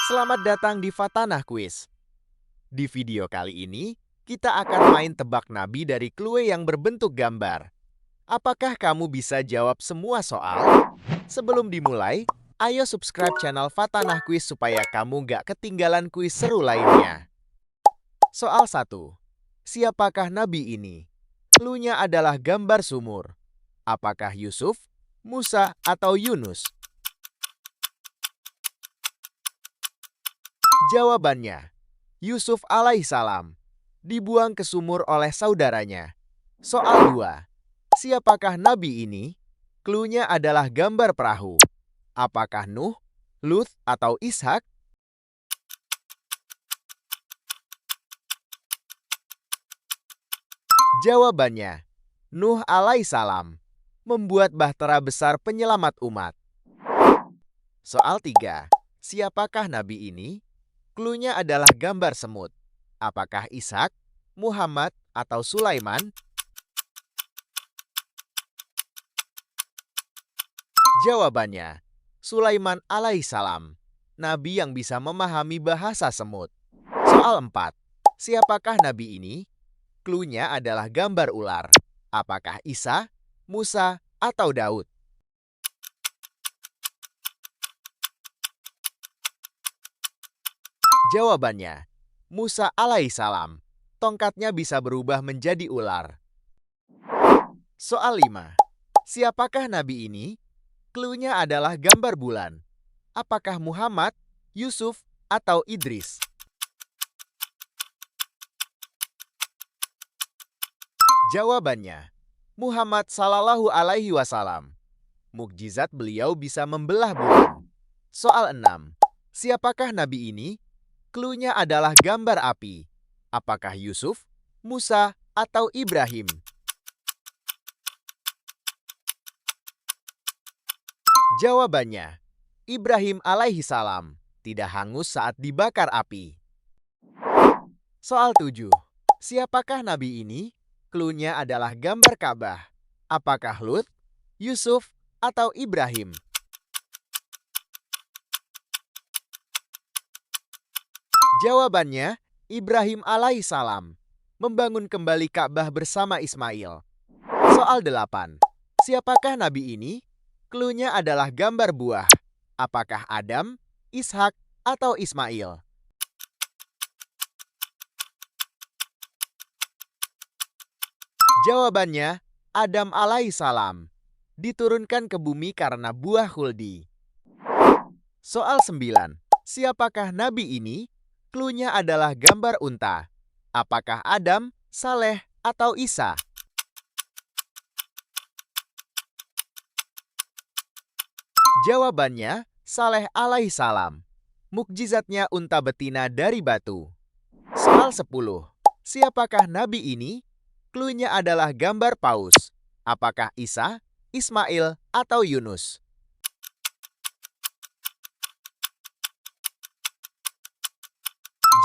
Selamat datang di Fatanah Quiz. Di video kali ini, kita akan main tebak nabi dari clue yang berbentuk gambar. Apakah kamu bisa jawab semua soal? Sebelum dimulai, ayo subscribe channel Fatanah Quiz supaya kamu nggak ketinggalan kuis seru lainnya. Soal 1. Siapakah nabi ini? Clue-nya adalah gambar sumur. Apakah Yusuf, Musa, atau Yunus? Jawabannya, Yusuf alaihissalam dibuang ke sumur oleh saudaranya. Soal 2. Siapakah nabi ini? Clue-nya adalah gambar perahu. Apakah Nuh, Lut, atau Ishak? Jawabannya, Nuh alaihissalam membuat bahtera besar penyelamat umat. Soal 3. Siapakah nabi ini? Clue-nya adalah gambar semut. Apakah Ishak, Muhammad, atau Sulaiman? Jawabannya, Sulaiman alaihissalam, nabi yang bisa memahami bahasa semut. Soal 4. Siapakah nabi ini? Clue-nya adalah gambar ular. Apakah Isa, Musa, atau Daud? Jawabannya, Musa alaihissalam. Tongkatnya bisa berubah menjadi ular. Soal 5. Siapakah nabi ini? Clue-nya adalah gambar bulan. Apakah Muhammad, Yusuf, atau Idris? Jawabannya, Muhammad sallallahu alaihi wasallam. Mukjizat beliau bisa membelah bulan. Soal 6. Siapakah nabi ini? Clue-nya adalah gambar api. Apakah Yusuf, Musa, atau Ibrahim? Jawabannya, Ibrahim alaihissalam tidak hangus saat dibakar api. Soal 7. Siapakah nabi ini? Clue-nya adalah gambar Ka'bah. Apakah Lut, Yusuf, atau Ibrahim? Jawabannya, Ibrahim alaihissalam membangun kembali Ka'bah bersama Ismail. Soal 8. Siapakah nabi ini? Clue-nya adalah gambar buah. Apakah Adam, Ishak, atau Ismail? Jawabannya, Adam alaihissalam diturunkan ke bumi karena buah khuldi. Soal 9. Siapakah nabi ini? Clue-nya adalah gambar unta. Apakah Adam, Saleh, atau Isa? Jawabannya, Saleh alaihissalam. Mukjizatnya unta betina dari batu. Soal 10. Siapakah nabi ini? Clue-nya adalah gambar paus. Apakah Isa, Ismail, atau Yunus?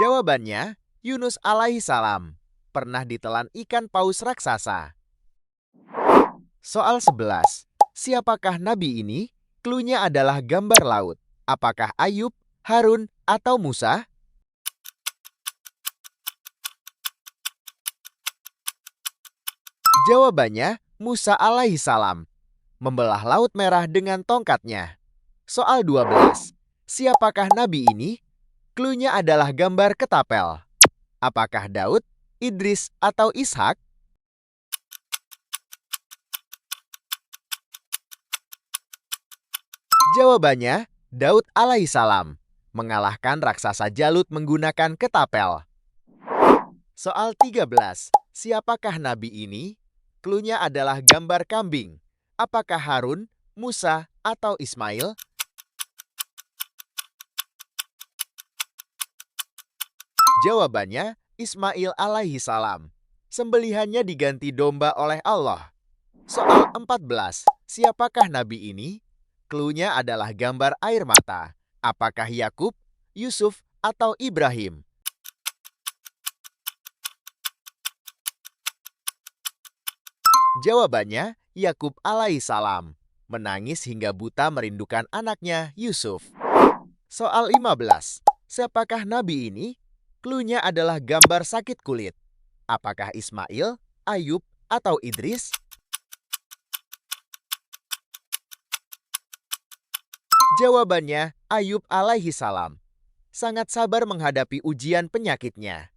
Jawabannya, Yunus alaihissalam pernah ditelan ikan paus raksasa. Soal 11. Siapakah nabi ini? Clue-nya adalah gambar laut. Apakah Ayub, Harun, atau Musa? Jawabannya, Musa alaihissalam membelah Laut Merah dengan tongkatnya. Soal 12. Siapakah nabi ini? Clue-nya adalah gambar ketapel. Apakah Daud, Idris, atau Ishak? Jawabannya, Daud alaihissalam mengalahkan raksasa Jalut menggunakan ketapel. Soal 13. Siapakah nabi ini? Clue-nya adalah gambar kambing. Apakah Harun, Musa, atau Ismail? Jawabannya, Ismail alaihissalam. Sembelihannya diganti domba oleh Allah. Soal 14. Siapakah nabi ini? Clue-nya adalah gambar air mata. Apakah Yakub, Yusuf, atau Ibrahim? Jawabannya, Yakub alaihissalam. Menangis hingga buta merindukan anaknya Yusuf. Soal 15. Siapakah nabi ini? Cluenya adalah gambar sakit kulit. Apakah Ismail, Ayub, atau Idris? Jawabannya, Ayub alaihi salam. Sangat sabar menghadapi ujian penyakitnya.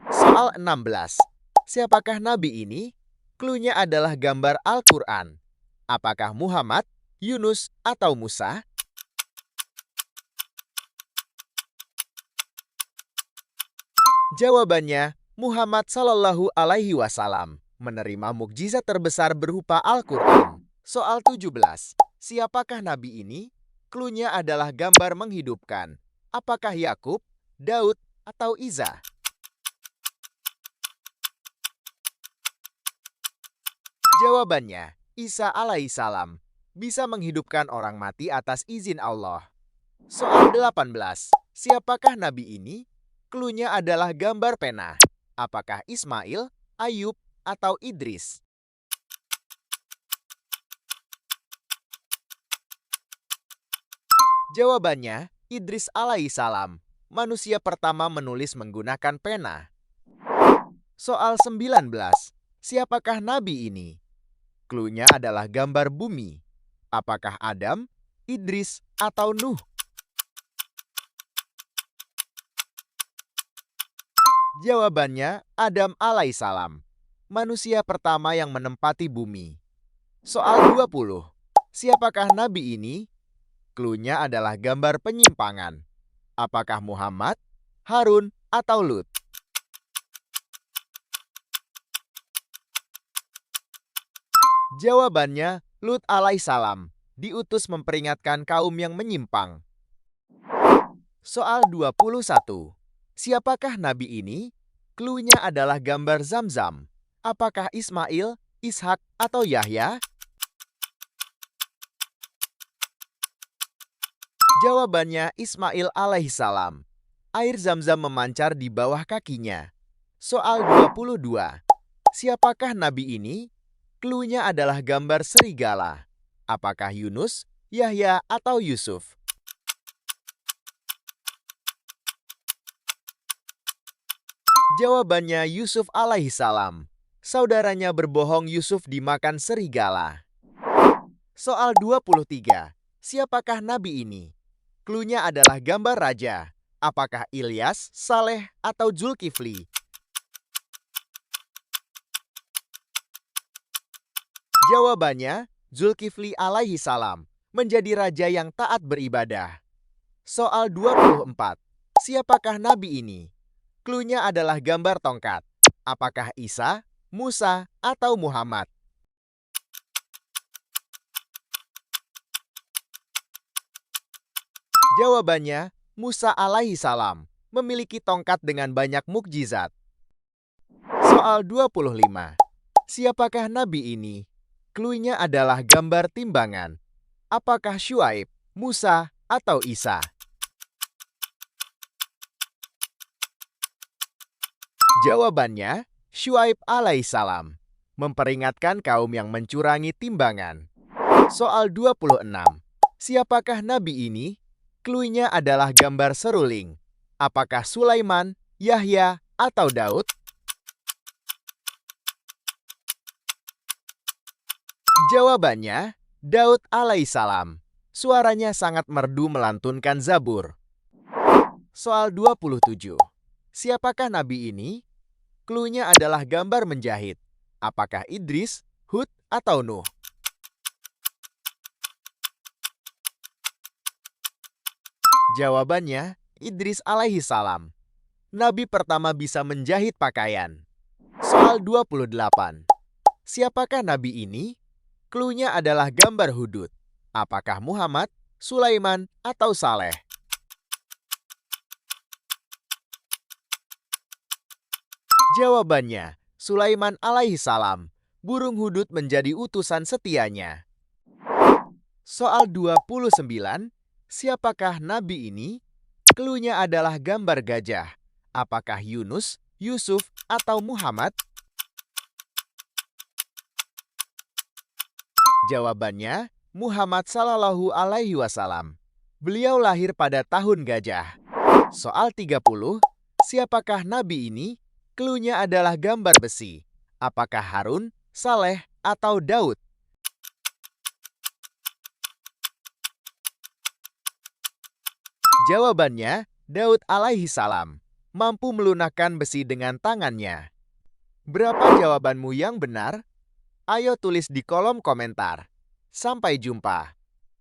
Soal 16. Siapakah nabi ini? Cluenya adalah gambar Al-Quran. Apakah Muhammad, Yunus, atau Musa? Jawabannya, Muhammad Sallallahu Alaihi Wasallam menerima mukjizat terbesar berupa Al-Quran. Soal 17. Siapakah nabi ini? Cluenya adalah gambar menghidupkan. Apakah Yakub, Daud, atau Iza? Jawabannya, Isa alaihissalam bisa menghidupkan orang mati atas izin Allah. Soal 18. Siapakah nabi ini? Cluenya adalah gambar pena. Apakah Ismail, Ayub, atau Idris? Jawabannya, Idris alaihissalam, manusia pertama menulis menggunakan pena. Soal 19. Siapakah nabi ini? Cluenya adalah gambar bumi. Apakah Adam, Idris, atau Nuh? Jawabannya, Adam alaihissalam, manusia pertama yang menempati bumi. Soal 20. Siapakah nabi ini? Cluenya adalah gambar penyimpangan. Apakah Muhammad, Harun, atau Lut? Jawabannya, Lut alaihissalam, diutus memperingatkan kaum yang menyimpang. Soal 21. Siapakah nabi ini? Cluenya adalah gambar Zam-Zam. Apakah Ismail, Ishak, atau Yahya? Jawabannya, Ismail alaihissalam. Air Zam-Zam memancar di bawah kakinya. Soal 22. Siapakah nabi ini? Cluenya adalah gambar serigala. Apakah Yunus, Yahya, atau Yusuf? Jawabannya, Yusuf alaihissalam. Saudaranya berbohong Yusuf dimakan serigala. Soal 23. Siapakah nabi ini? Cluenya adalah gambar raja. Apakah Ilyas, Saleh, atau Zulkifli? Jawabannya, Zulkifli alaihi salam, menjadi raja yang taat beribadah. Soal 24. Siapakah nabi ini? Cluenya adalah gambar tongkat. Apakah Isa, Musa, atau Muhammad? Jawabannya, Musa alaihi salam, memiliki tongkat dengan banyak mukjizat. Soal 25. Siapakah nabi ini? Cluenya adalah gambar timbangan. Apakah Syuaib, Musa, atau Isa? Jawabannya, Syuaib alaihissalam, memperingatkan kaum yang mencurangi timbangan. Soal 26. Siapakah nabi ini? Cluenya adalah gambar seruling. Apakah Sulaiman, Yahya, atau Daud? Jawabannya, Daud alaihissalam. Suaranya sangat merdu melantunkan Zabur. Soal 27. Siapakah nabi ini? Cluenya adalah gambar menjahit. Apakah Idris, Hud, atau Nuh? Jawabannya, Idris alaihi salam. Nabi pertama bisa menjahit pakaian. Soal 28. Siapakah nabi ini? Cluenya adalah gambar hudud. Apakah Muhammad, Sulaiman, atau Saleh? Jawabannya, Sulaiman alaihi salam. Burung hudud menjadi utusan setianya. Soal 29. Siapakah nabi ini? Cluenya adalah gambar gajah. Apakah Yunus, Yusuf, atau Muhammad? Jawabannya, Muhammad Sallallahu Alaihi Wasallam. Beliau lahir pada tahun gajah. Soal 30, siapakah nabi ini? Cluenya adalah gambar besi. Apakah Harun, Saleh, atau Daud? Jawabannya, Daud alaihi salam. Mampu melunakkan besi dengan tangannya. Berapa jawabanmu yang benar? Ayo tulis di kolom komentar. Sampai jumpa.